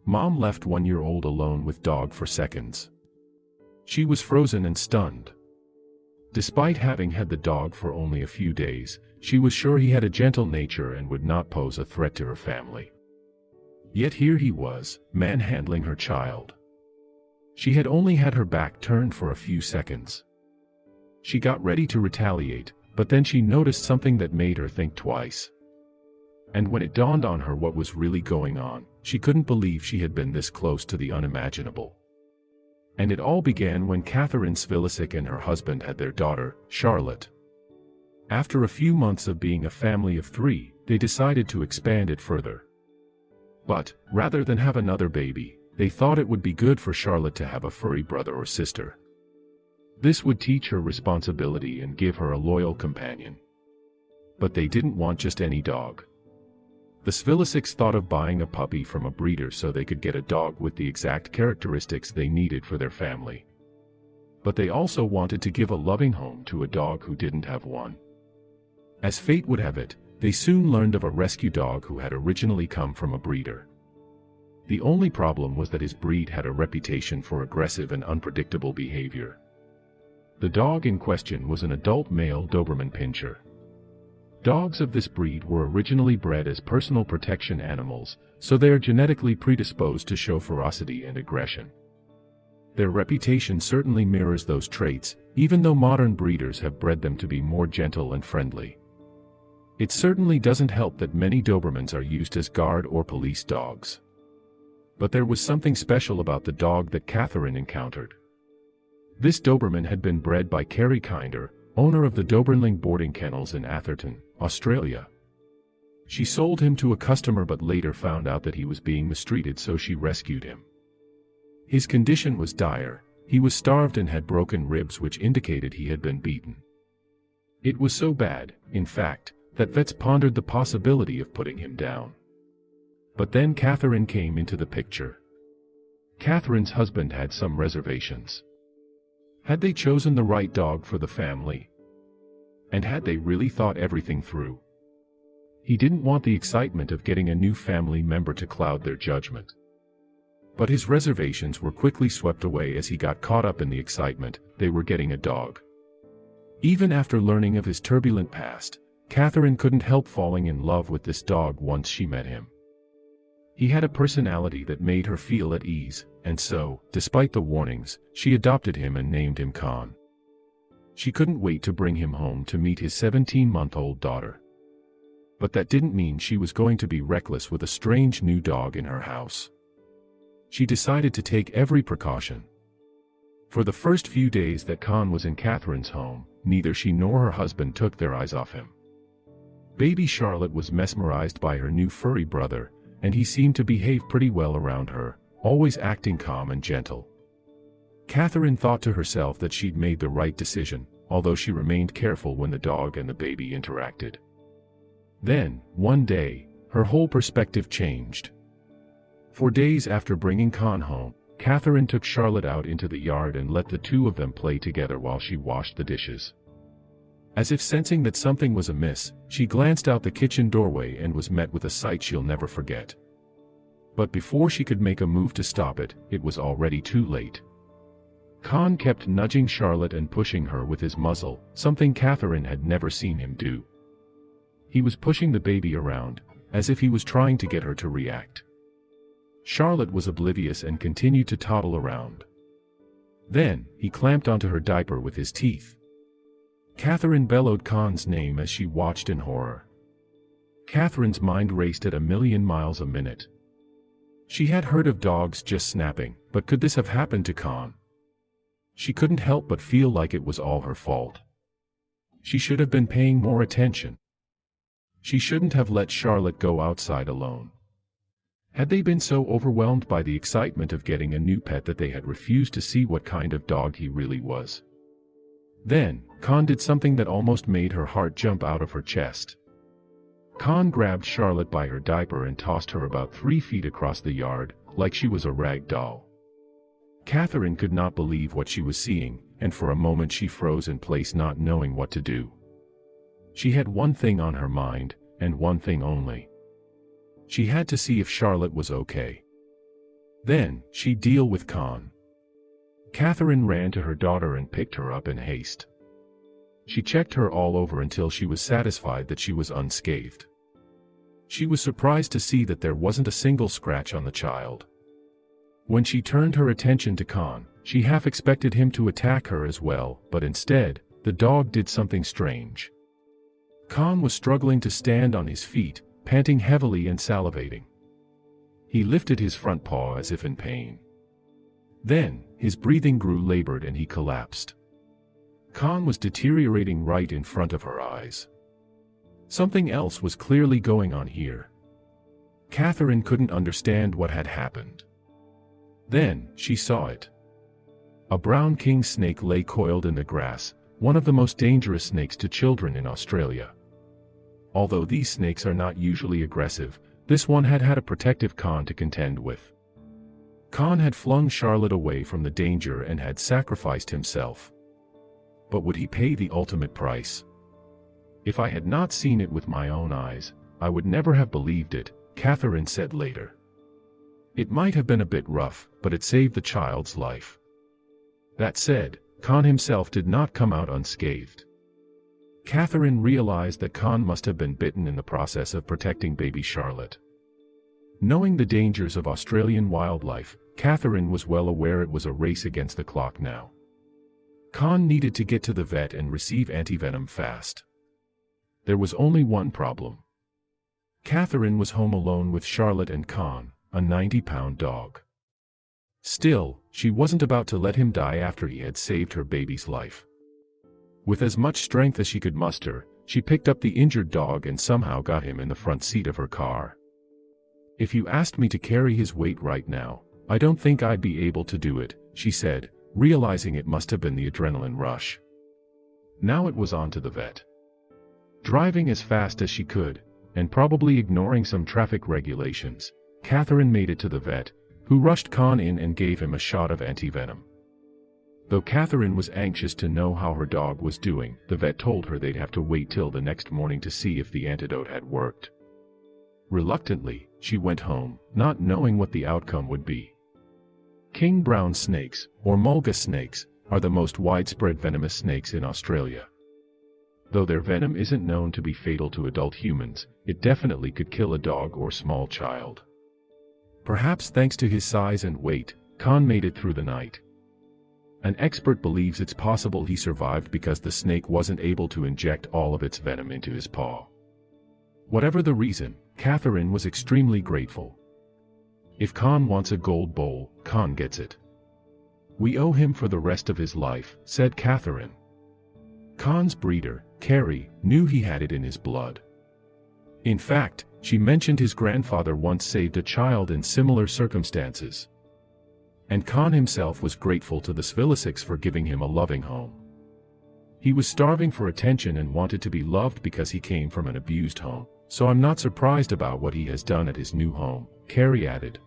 Mom left 1-year-old alone with dog for seconds. She was frozen and stunned. Despite having had the dog for only a few days, she was sure he had a gentle nature and would not pose a threat to her family. Yet here he was, manhandling her child. She had only had her back turned for a few seconds. She got ready to retaliate, but then she noticed something that made her think twice. And when it dawned on her what was really going on, she couldn't believe she had been this close to the unimaginable. And it all began when Catherine Svilicic and her husband had their daughter, Charlotte. After a few months of being a family of 3, they decided to expand it further. But, rather than have another baby, they thought it would be good for Charlotte to have a furry brother or sister. This would teach her responsibility and give her a loyal companion. But they didn't want just any dog. The Svilicics thought of buying a puppy from a breeder so they could get a dog with the exact characteristics they needed for their family. But they also wanted to give a loving home to a dog who didn't have one. As fate would have it, they soon learned of a rescue dog who had originally come from a breeder. The only problem was that his breed had a reputation for aggressive and unpredictable behavior. The dog in question was an adult male Doberman Pinscher. Dogs of this breed were originally bred as personal protection animals, so they are genetically predisposed to show ferocity and aggression. Their reputation certainly mirrors those traits, even though modern breeders have bred them to be more gentle and friendly. It certainly doesn't help that many Dobermans are used as guard or police dogs. But there was something special about the dog that Catherine encountered. This Doberman had been bred by Kerry Kinder, owner of the Doberling boarding kennels in Atherton, Australia. She sold him to a customer but later found out that he was being mistreated, so she rescued him. His condition was dire. He was starved and had broken ribs, which indicated he had been beaten. It was so bad, in fact, that vets pondered the possibility of putting him down. But then Catherine came into the picture. Catherine's husband had some reservations. Had they chosen the right dog for the family? And had they really thought everything through? He didn't want the excitement of getting a new family member to cloud their judgment. But his reservations were quickly swept away as he got caught up in the excitement. They were getting a dog. Even after learning of his turbulent past, Catherine couldn't help falling in love with this dog once she met him. He had a personality that made her feel at ease, and so, despite the warnings, she adopted him and named him Khan. She couldn't wait to bring him home to meet his 17-month-old daughter. But that didn't mean she was going to be reckless with a strange new dog in her house. She decided to take every precaution. For the first few days that Khan was in Catherine's home, neither she nor her husband took their eyes off him. Baby Charlotte was mesmerized by her new furry brother, and he seemed to behave pretty well around her, always acting calm and gentle. Catherine thought to herself that she'd made the right decision, although she remained careful when the dog and the baby interacted. Then, one day, her whole perspective changed. For days after bringing Khan home, Catherine took Charlotte out into the yard and let the two of them play together while she washed the dishes. As if sensing that something was amiss, she glanced out the kitchen doorway and was met with a sight she'll never forget. But before she could make a move to stop it, it was already too late. Khan kept nudging Charlotte and pushing her with his muzzle, something Catherine had never seen him do. He was pushing the baby around, as if he was trying to get her to react. Charlotte was oblivious and continued to toddle around. Then, he clamped onto her diaper with his teeth. Catherine bellowed Khan's name as she watched in horror. Catherine's mind raced at 1,000,000 miles a minute. She had heard of dogs just snapping, but could this have happened to Khan? She couldn't help but feel like it was all her fault. She should have been paying more attention. She shouldn't have let Charlotte go outside alone. Had they been so overwhelmed by the excitement of getting a new pet that they had refused to see what kind of dog he really was? Then, Khan did something that almost made her heart jump out of her chest. Khan grabbed Charlotte by her diaper and tossed her about 3 feet across the yard, like she was a rag doll. Catherine could not believe what she was seeing, and for a moment she froze in place, not knowing what to do. She had one thing on her mind, and one thing only. She had to see if Charlotte was okay. Then, she'd deal with Khan. Catherine ran to her daughter and picked her up in haste. She checked her all over until she was satisfied that she was unscathed. She was surprised to see that there wasn't a single scratch on the child. When she turned her attention to Khan, she half expected him to attack her as well, but instead, the dog did something strange. Khan was struggling to stand on his feet, panting heavily and salivating. He lifted his front paw as if in pain. Then, his breathing grew labored and he collapsed. Khan was deteriorating right in front of her eyes. Something else was clearly going on here. Catherine couldn't understand what had happened. Then, she saw it. A brown king snake lay coiled in the grass, one of the most dangerous snakes to children in Australia. Although these snakes are not usually aggressive, this one had had a protective Khan to contend with. Khan had flung Charlotte away from the danger and had sacrificed himself. But would he pay the ultimate price? If I had not seen it with my own eyes, I would never have believed it, Catherine said later. It might have been a bit rough, but it saved the child's life. That said, Khan himself did not come out unscathed. Catherine realized that Khan must have been bitten in the process of protecting baby Charlotte. Knowing the dangers of Australian wildlife, Catherine was well aware it was a race against the clock now. Khan needed to get to the vet and receive antivenom fast. There was only one problem. Catherine was home alone with Charlotte and Khan, a 90-pound dog. Still, she wasn't about to let him die after he had saved her baby's life. With as much strength as she could muster, she picked up the injured dog and somehow got him in the front seat of her car. "If you asked me to carry his weight right now, I don't think I'd be able to do it," she said, realizing it must have been the adrenaline rush. Now it was on to the vet. Driving as fast as she could, and probably ignoring some traffic regulations, Catherine made it to the vet, who rushed Khan in and gave him a shot of antivenom. Though Catherine was anxious to know how her dog was doing, the vet told her they'd have to wait till the next morning to see if the antidote had worked. Reluctantly, she went home, not knowing what the outcome would be. King brown snakes, or mulga snakes, are the most widespread venomous snakes in Australia. Though their venom isn't known to be fatal to adult humans, it definitely could kill a dog or small child. Perhaps thanks to his size and weight, Khan made it through the night. An expert believes it's possible he survived because the snake wasn't able to inject all of its venom into his paw. Whatever the reason, Catherine was extremely grateful. If Khan wants a gold bowl, Khan gets it. "We owe him for the rest of his life," said Catherine. Khan's breeder, Kerry, knew he had it in his blood. In fact, she mentioned his grandfather once saved a child in similar circumstances. And Khan himself was grateful to the Svilisics for giving him a loving home. He was starving for attention and wanted to be loved because he came from an abused home, so I'm not surprised about what he has done at his new home, Kerry added.